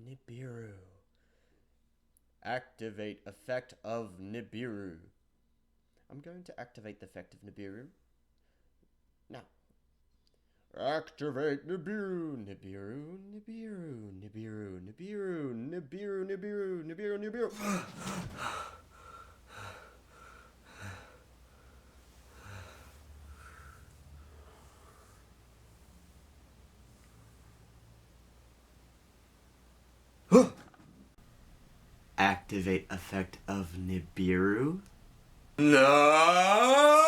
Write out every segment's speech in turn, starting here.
Nibiru. Activate effect of Nibiru. I'm going to activate the effect of Nibiru. Now. Activate Nibiru. Nibiru, Nibiru, Nibiru, Nibiru, Nibiru, Nibiru, Nibiru, Nibiru. Activate effect of Nibiru. No!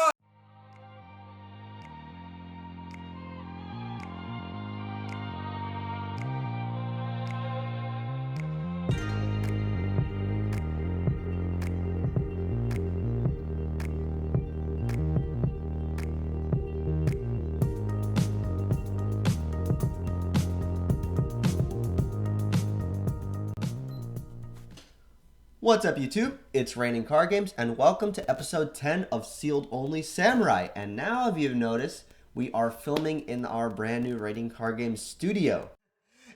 What's up, YouTube? It's Raining Card Games, and welcome to episode 10 of Sealed Only Samurai. And now, if you've noticed, we are filming in our brand new Raining Card Games studio.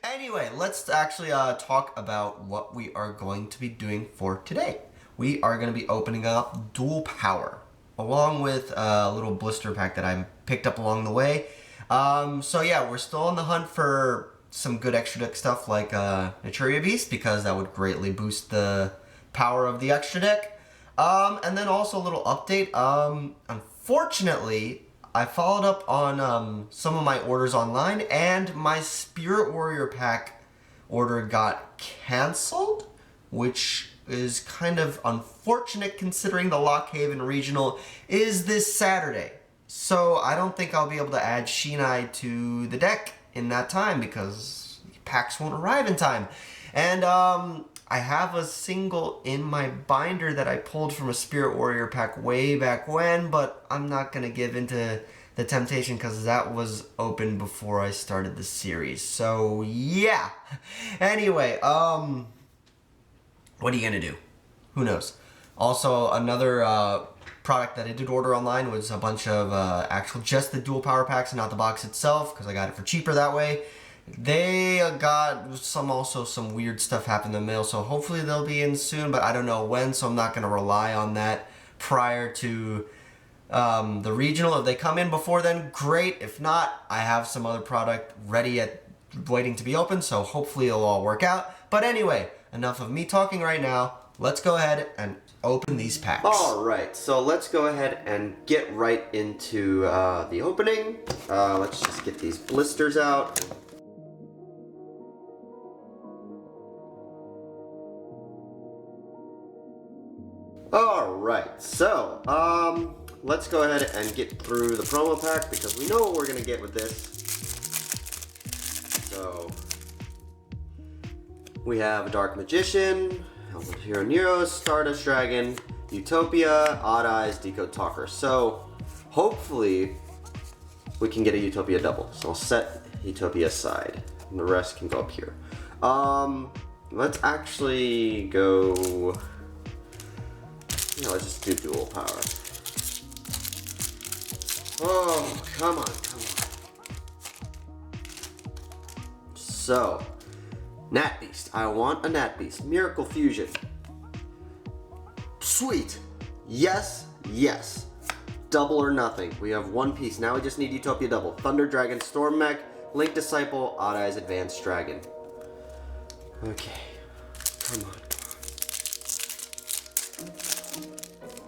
Anyway, let's actually talk about what we are going to be doing for today. We are going to be opening up Duel Power, along with a little blister pack that I picked up along the way. So yeah, we're still on the hunt for some good extra deck stuff like Naturia Beast, because that would greatly boost the power of the extra deck. And then also a little update. Unfortunately, I followed up on some of my orders online, and my Spirit Warrior pack order got canceled, which is kind of unfortunate considering the Lockhaven Regional is this Saturday. So I don't think I'll be able to add Shinai to the deck in that time because packs won't arrive in time. And I have a single in my binder that I pulled from a Spirit Warrior pack way back when, but I'm not going to give into the temptation because that was open before I started the series. So yeah. Anyway, what are you going to do? Who knows? Also, another product that I did order online was a bunch of actual just the Duel Power packs and not the box itself, because I got it for cheaper that way. They got some weird stuff happened in the mail, so hopefully they'll be in soon, but I don't know when, so I'm not going to rely on that prior to the regional. If they come in before then, great. If not, I have some other product ready waiting to be opened, so hopefully it'll all work out. But anyway, enough of me talking right now. Let's go ahead and open these packs. Alright, so let's go ahead and get right into the opening. Let's just get these blisters out. Alright, so let's go ahead and get through the promo pack because we know what we're going to get with this. So we have a Dark Magician, Hero Nero, Stardust Dragon, Utopia, Odd Eyes, Decode Talker. So hopefully we can get a Utopia double. So I'll set Utopia aside and the rest can go up here. Let's actually go, let's just do Duel Power. Oh, come on, come on. So, Nat Beast. I want a Nat Beast. Miracle Fusion. Sweet. Yes, yes. Double or nothing. We have one piece. Now we just need Utopia double. Thunder Dragon, Storm Mech, Link Disciple, Odd Eyes, Advanced Dragon. Okay. Come on.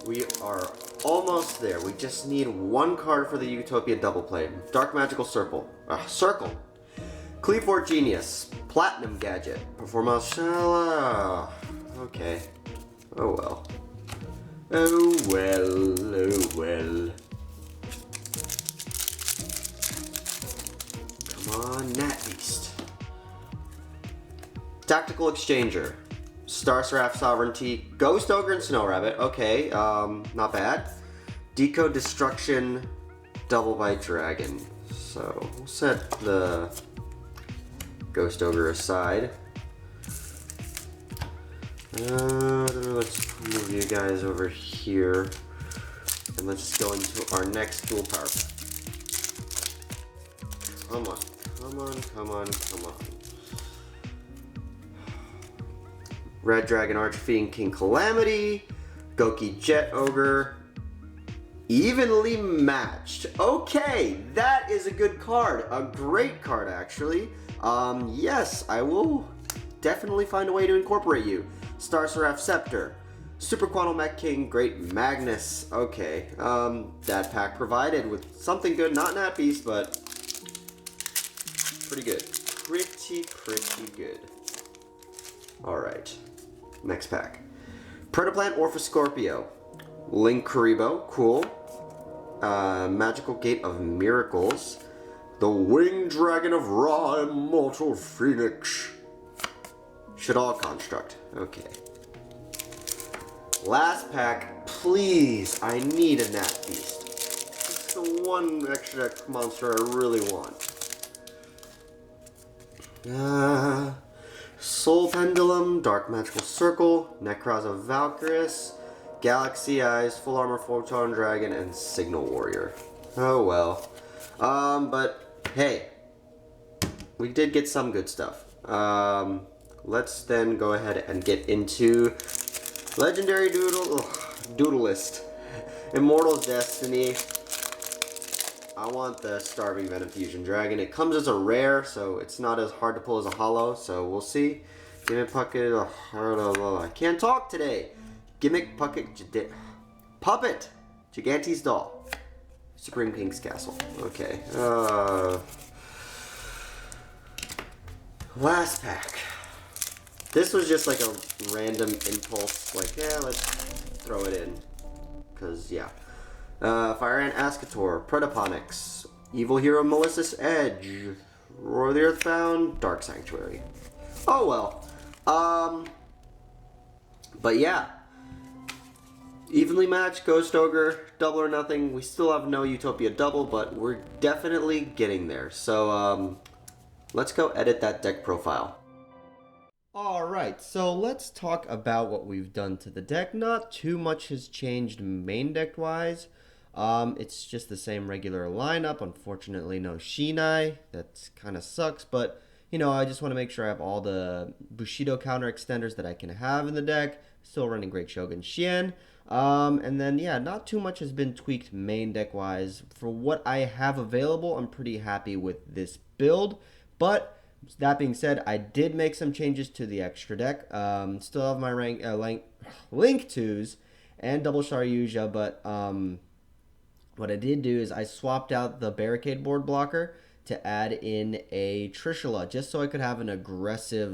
We are almost there. We just need one card for the Utopia double play. Dark Magical Circle. Circle. Cleavefort Genius. Platinum Gadget. Performance. Okay. Oh well. Oh well. Oh well. Come on, Nat Beast. Tactical Exchanger. Star Seraph Sovereignty, Ghost Ogre and Snow Rabbit. Okay, not bad. Decode Destruction, Double by Dragon. So we'll set the Ghost Ogre aside. Let's move you guys over here, and let's go into our next Duel Power. Come on, come on, come on, come on. Red Dragon Archfiend King Calamity, Goki Jet Ogre, evenly matched. Okay, that is a good card. A great card, actually. Yes, I will definitely find a way to incorporate you. Star Seraph Scepter, Super Quantum Mech King, Great Magnus. Okay, that pack provided with something good. Not Nat Beast, but pretty good. Pretty good. Alright, next pack. Predaplant Orphoscorpio, Link Karibo, cool. Magical Gate of Miracles, the Winged Dragon of Ra, Immortal Phoenix. Shaddoll Construct, okay. Last pack, please, I need a Nat Beast. It's the one extra deck monster I really want. Soul Pendulum, Dark Magical Circle, Necroz of Valkyris, Galaxy Eyes, Full Armor Photon Dragon, and Signal Warrior. Oh well. But hey, we did get some good stuff. Let's then go ahead and get into Legendary Doodlist. Immortal's Destiny. I want the Starving Venom Fusion Dragon. It comes as a rare, so it's not as hard to pull as a holo, so we'll see. Gimmick Puppet, I can't talk today. Gimmick Puppet, Gigante's Doll. Supreme King's Castle. Okay. Last pack. This was just like a random impulse, like, yeah, let's throw it in. Because, yeah. Fire Ant Ascator, Predaponics, Evil Hero Melissa's Edge, Roar of the Earthbound, Dark Sanctuary. Oh well. But yeah. Evenly matched, Ghost Ogre, Double or Nothing. We still have no Utopia Double, but we're definitely getting there. So, let's go edit that deck profile. Alright, so let's talk about what we've done to the deck. Not too much has changed main deck-wise. It's just the same regular lineup. Unfortunately, no Shinai. That kind of sucks, but, you know, I just want to make sure I have all the Bushido counter extenders that I can have in the deck. Still running Great Shogun Xian. And then, yeah, not too much has been tweaked main deck-wise. For what I have available, I'm pretty happy with this build. But, that being said, I did make some changes to the extra deck. Still have my Link 2s and Double Sharyuja, but what I did do is I swapped out the Barricade Board blocker to add in a Trishula, just so I could have an aggressive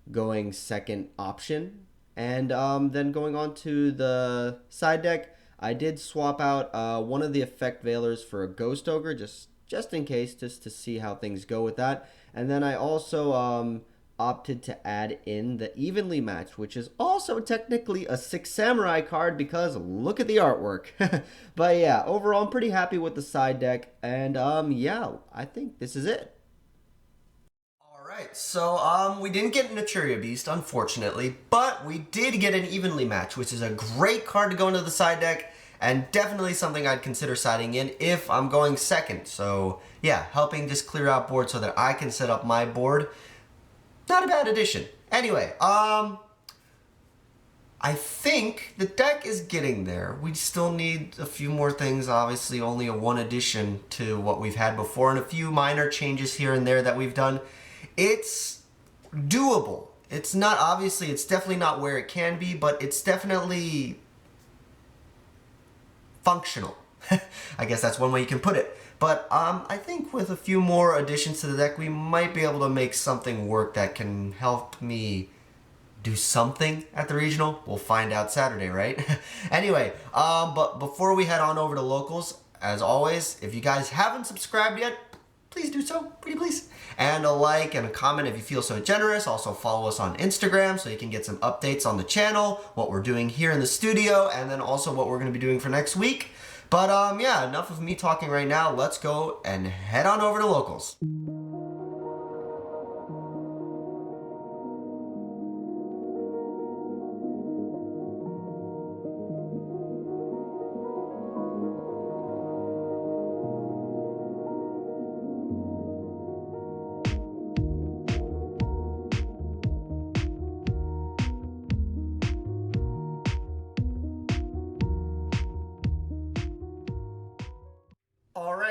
going second option. And then going on to the side deck, I did swap out one of the Effect Veilers for a Ghost Ogre, just in case, just to see how things go with that. And then I also opted to add in the Evenly Matched, which is also technically a Six Samurai card because look at the artwork. But yeah, overall I'm pretty happy with the side deck, and yeah, I think this is it. Alright, so we didn't get Naturia Beast, unfortunately, but we did get an Evenly Matched, which is a great card to go into the side deck, and definitely something I'd consider siding in if I'm going second. So yeah, helping just clear out board so that I can set up my board. Not a bad addition. Anyway, I think the deck is getting there. We still need a few more things. Obviously, only a one addition to what we've had before, and a few minor changes here and there that we've done. It's doable. It's not, obviously, it's definitely not where it can be, but it's definitely functional. I guess that's one way you can put it. But I think with a few more additions to the deck, we might be able to make something work that can help me do something at the regional. We'll find out Saturday, right? Anyway, but before we head on over to locals, as always, if you guys haven't subscribed yet, please do so, pretty please. And a like and a comment if you feel so generous. Also follow us on Instagram so you can get some updates on the channel, what we're doing here in the studio, and then also what we're going to be doing for next week. But yeah, enough of me talking right now. Let's go and head on over to locals.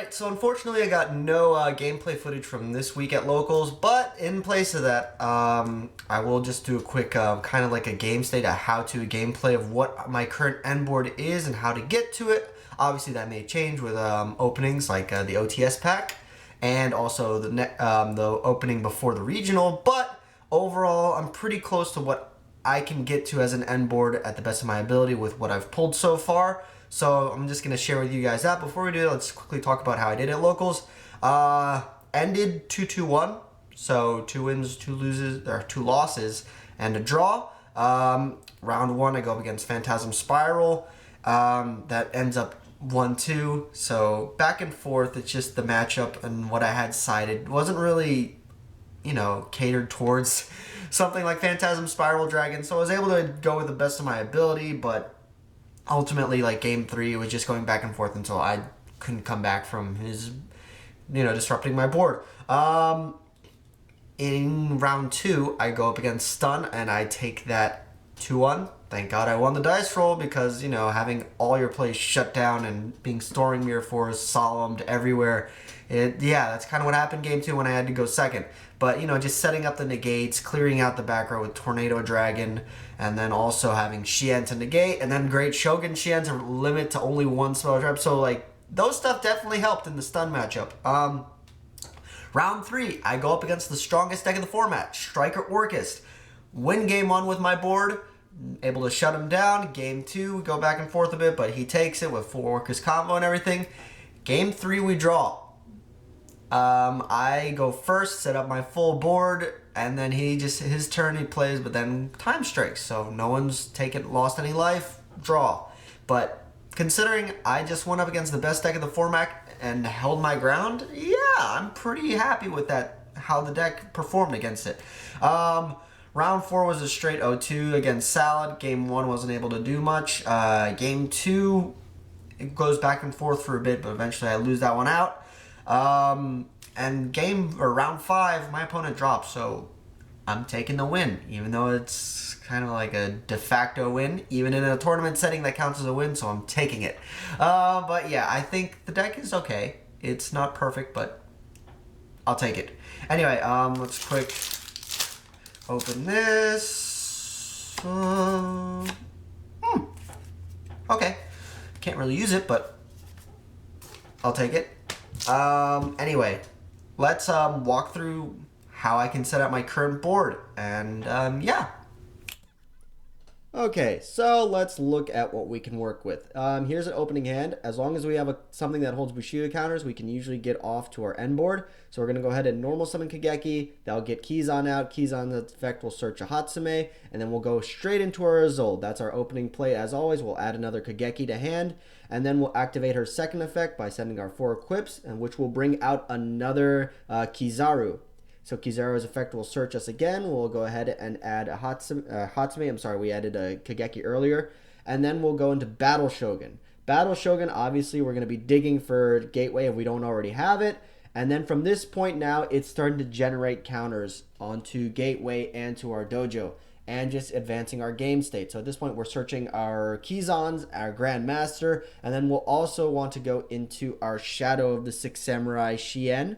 Alright, so unfortunately I got no gameplay footage from this week at locals, but in place of that, I will just do a quick kind of like a game state, a how-to gameplay of what my current end board is and how to get to it. Obviously that may change with openings like the OTS pack and also the opening before the regional, but overall I'm pretty close to what I can get to as an end board at the best of my ability with what I've pulled so far. So I'm just going to share with you guys that. Before we do, let's quickly talk about how I did at locals. Ended 2-2-1. So 2 wins, 2 loses, or 2 losses, and a draw. Round 1, I go up against Phantasm Spiral. That ends up 1-2. So back and forth, it's just the matchup and what I had cited wasn't really, catered towards something like Phantasm Spiral Dragon. So I was able to go with the best of my ability, but ultimately, like game 3, it was just going back and forth until I couldn't come back from his, disrupting my board. In round 2, I go up against Stun and I take that 2-1. Thank God I won the dice roll because, having all your plays shut down and being Storing Mirror Force, Solemned everywhere. That's kind of what happened game 2 when I had to go second. But, just setting up the negates, clearing out the back row with Tornado Dragon, and then also having Shien to negate, and then Great Shogun Shien to limit to only 1 spell trap. So, those stuff definitely helped in the stun matchup. Round 3, I go up against the strongest deck of the format, Striker Orchest. Win game 1 with my board, able to shut him down. Game 2, we go back and forth a bit, but he takes it with 4 Orchest combo and everything. Game 3, we draw. I go first, set up my full board, and then his turn he plays, but then time strikes, so no one's lost any life, draw. But considering I just went up against the best deck of the format and held my ground, yeah, I'm pretty happy with that, how the deck performed against it. Round 4 was a straight 0-2 against Salad. Game 1 wasn't able to do much. Game 2, it goes back and forth for a bit, but eventually I lose that one out. And round 5, my opponent drops, so I'm taking the win, even though it's kind of like a de facto win. Even in a tournament setting, that counts as a win, so I'm taking it. But yeah, I think the deck is okay. It's not perfect, but I'll take it. Anyway, let's quick open this. Okay. Can't really use it, but I'll take it. Anyway, let's walk through how I can set up my current board, and yeah. Okay, so let's look at what we can work with. Here's an opening hand. As long as we have something that holds Bushido counters, we can usually get off to our end board. So we're going to go ahead and normal summon Kageki. That'll get Kizan out. Kizan's effect will search a Hatsume, and then we'll go straight into our Azul. That's our opening play. As always, we'll add another Kageki to hand, and then we'll activate her second effect by sending our 4 equips, and which will bring out another Kizaru. So Kizaru's effect will search us again. We'll go ahead and add a Hatsume. I'm sorry, we added a Kageki earlier. And then we'll go into Battle Shogun. Battle Shogun, obviously, we're going to be digging for Gateway if we don't already have it. And then from this point now, it's starting to generate counters onto Gateway and to our dojo, and just advancing our game state. So at this point, we're searching our Kizans, our Grandmaster, and then we'll also want to go into our Shadow of the Six Samurai Shien.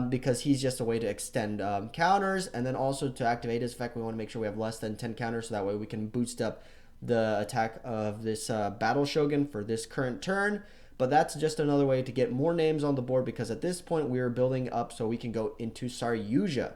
Because he's just a way to extend counters, and then also to activate his effect, we want to make sure we have less than 10 counters, so that way we can boost up the attack of this Battle Shogun for this current turn. But that's just another way to get more names on the board, because at this point we are building up so we can go into Saryuja.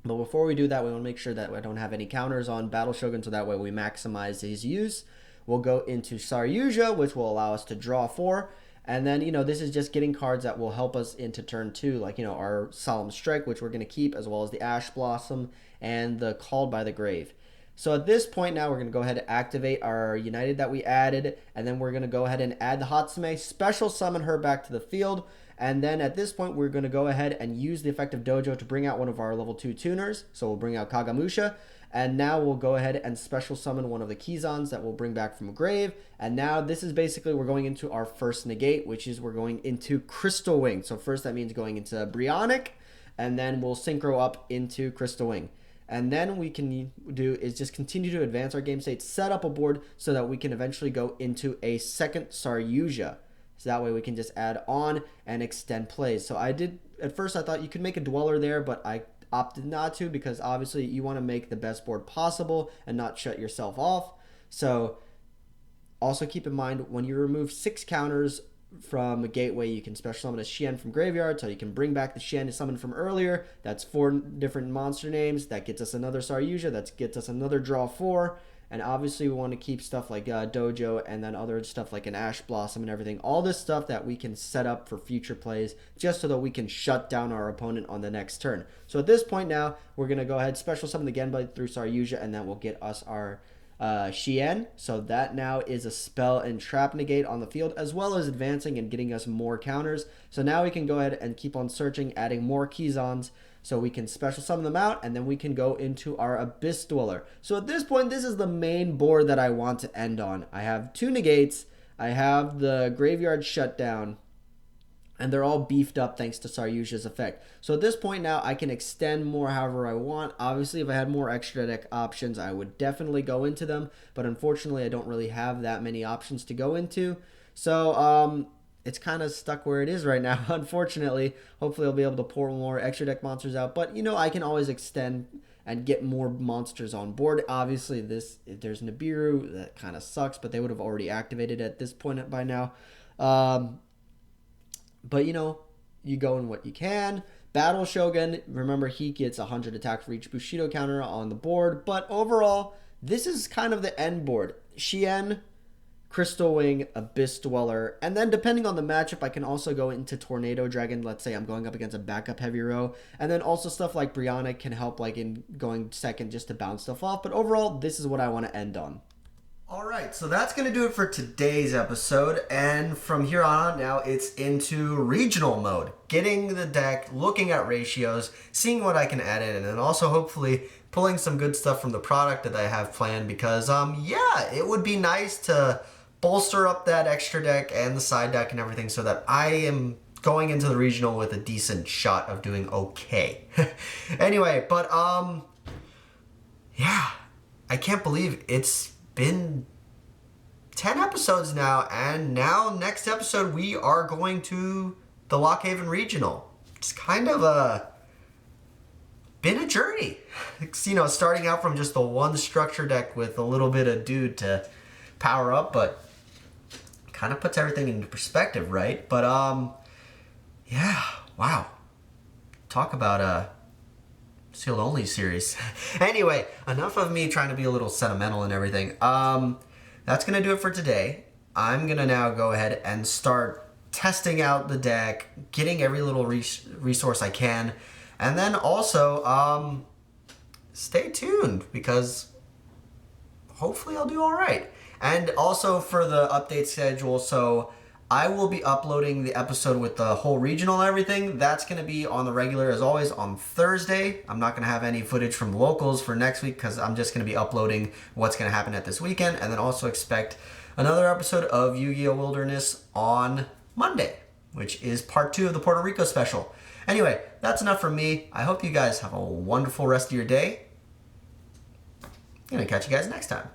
But before we do that, we want to make sure that we don't have any counters on Battle Shogun, so that way we maximize his use. We'll go into Saryuja, which will allow us to draw 4. And then, this is just getting cards that will help us into turn 2, like, our Solemn Strike, which we're going to keep, as well as the Ash Blossom and the Called by the Grave. So at this point now, we're going to go ahead and activate our United that we added, and then we're going to go ahead and add the Hatsume, special summon her back to the field, and then at this point, we're going to go ahead and use the effect of Dojo to bring out one of our level 2 tuners. So we'll bring out Kagamusha. And now we'll go ahead and special summon one of the Kizans that we'll bring back from a grave. And now this is basically, we're going into our first negate, which is we're going into Crystal Wing. So first that means going into Brionic, and then we'll synchro up into Crystal Wing. And then we can do is just continue to advance our game state, set up a board so that we can eventually go into a second Saryuja. So that way we can just add on and extend plays. So at first I thought you could make a Dweller there, but I opted not to because obviously you want to make the best board possible and not shut yourself off. So also keep in mind when you remove 6 counters from a gateway, you can special summon a Shien from graveyard, so you can bring back the Shien you summoned from earlier. That's 4 different monster names. That gets us another Saryuja. That gets us another draw 4. And obviously we want to keep stuff like Dojo and then other stuff like an Ash Blossom and everything. All this stuff that we can set up for future plays just so that we can shut down our opponent on the next turn. So at this point now, we're going to go ahead, special summon the Genblade through Saryuja, and that will get us our Shien. So that now is a spell and trap negate on the field, as well as advancing and getting us more counters. So now we can go ahead and keep on searching, adding more Kizans, so we can special summon them out, and then we can go into our Abyss Dweller. So at this point, this is the main board that I want to end on. I have 2 negates, I have the Graveyard Shutdown, and they're all beefed up thanks to Saryuja's effect. So at this point now, I can extend more however I want. Obviously, if I had more extra deck options, I would definitely go into them, but unfortunately, I don't really have that many options to go into. So, it's kind of stuck where it is right now, unfortunately. Hopefully I'll be able to pour more extra deck monsters out, but I can always extend and get more monsters on board. Obviously, there's Nibiru, that kind of sucks, but they would have already activated at this point by now. But you go in what you can. Battle Shogun, remember he gets 100 attack for each Bushido counter on the board, but overall, this is kind of the end board. Shien, Crystal Wing, Abyss Dweller, and then depending on the matchup, I can also go into Tornado Dragon. Let's say I'm going up against a backup heavy row, and then also stuff like Brianna can help like in going second just to bounce stuff off. But overall, this is what I want to end on. Alright, so that's going to do it for today's episode, and from here on now it's into regional mode. Getting the deck, looking at ratios, seeing what I can add in, and then also hopefully pulling some good stuff from the product that I have planned because, yeah, it would be nice to bolster up that extra deck and the side deck and everything so that I am going into the regional with a decent shot of doing okay. Anyway, but, yeah, I can't believe it's been 10 episodes now, and now next episode we are going to the Lockhaven Regional. It's kind of been a journey. It's, starting out from just the one structure deck with a little bit of dude to power up, but kind of puts everything into perspective, right? But yeah, wow. Talk about sealed only series. Anyway, enough of me trying to be a little sentimental and everything. That's gonna do it for today. I'm gonna now go ahead and start testing out the deck, getting every little resource I can, and then also stay tuned because hopefully I'll do all right. And also for the update schedule, so I will be uploading the episode with the whole regional and everything. That's going to be on the regular, as always, on Thursday. I'm not going to have any footage from locals for next week because I'm just going to be uploading what's going to happen at this weekend. And then also expect another episode of Yu-Gi-Oh! Wilderness on Monday, which is part 2 of the Puerto Rico special. Anyway, that's enough from me. I hope you guys have a wonderful rest of your day. I'm going to catch you guys next time.